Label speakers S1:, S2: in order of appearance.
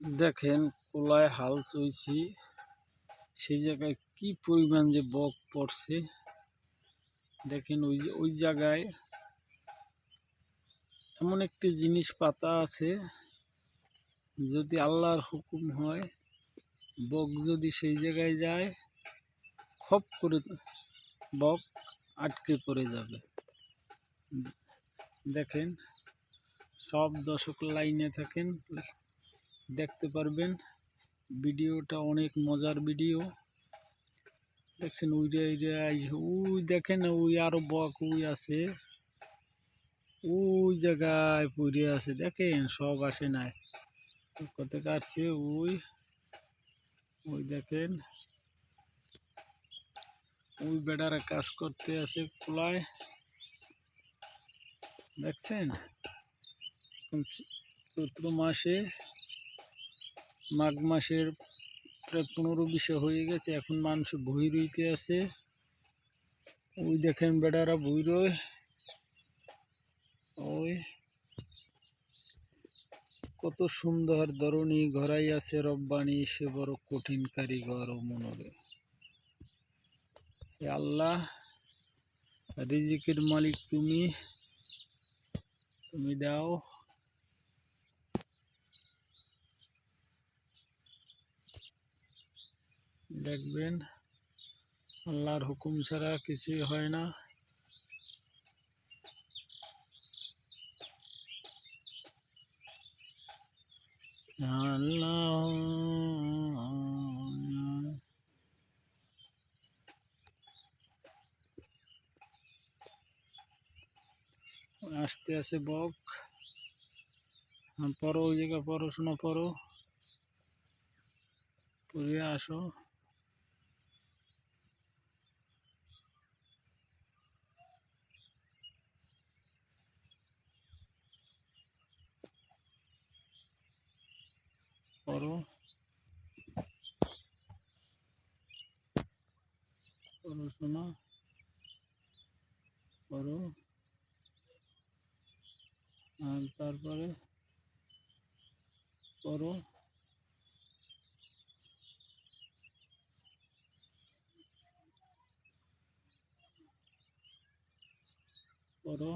S1: দেখেন কোলায় হাল চইছি, সেই জায়গায় কি পরিমাণ যে বক পড়ছে। দেখেন ওই জায়গায় এমন একটি জিনিস পাতা আছে, যদি আল্লাহর হুকুম হয় বক যদি সেই জায়গায় যায় খপ করে বক আটকে পড়ে যাবে। দেখেন সব দর্শক লাইনে থাকেন, দেখতে পারবেন। ভিডিওটা অনেক মজার ভিডিও। দেখছেন ওই দেখেন ওই আরো বক ওই আছে, ওই জায়গায় পড়ে আছে। দেখেন সব আসে নাই, কত কাটছে ওই ওই দেখেন ওই বেড়ারা কাজ করতে আছে খোলায়। দেখছেন চৈত্র মাসে মাঘ মাসের প্রায় 15-20 হয়ে গেছে, এখন মানুষ ভুঁই রইতে আছে। ওই দেখেন বেড়ারা ভুঁই রয়, ওই কত সুন্দর ধরনী ঘরাই আছে রব্বানি, সে বড় কঠিন কারিগর ও মনরে। হে আল্লাহ, রিজিকের মালিক তুমি, তুমি দাও। দেখবেন আল্লাহর হুকুম ছাড়া কিছুই হয় না। আল্লাহ আসতে আছে বক। পড়ো ওই জায়গায় পড়াশোনা পড়ো, পড়ে আসো। পড়ো পড়াশোনা করো, আর তারপরে পড়ো পড়ো।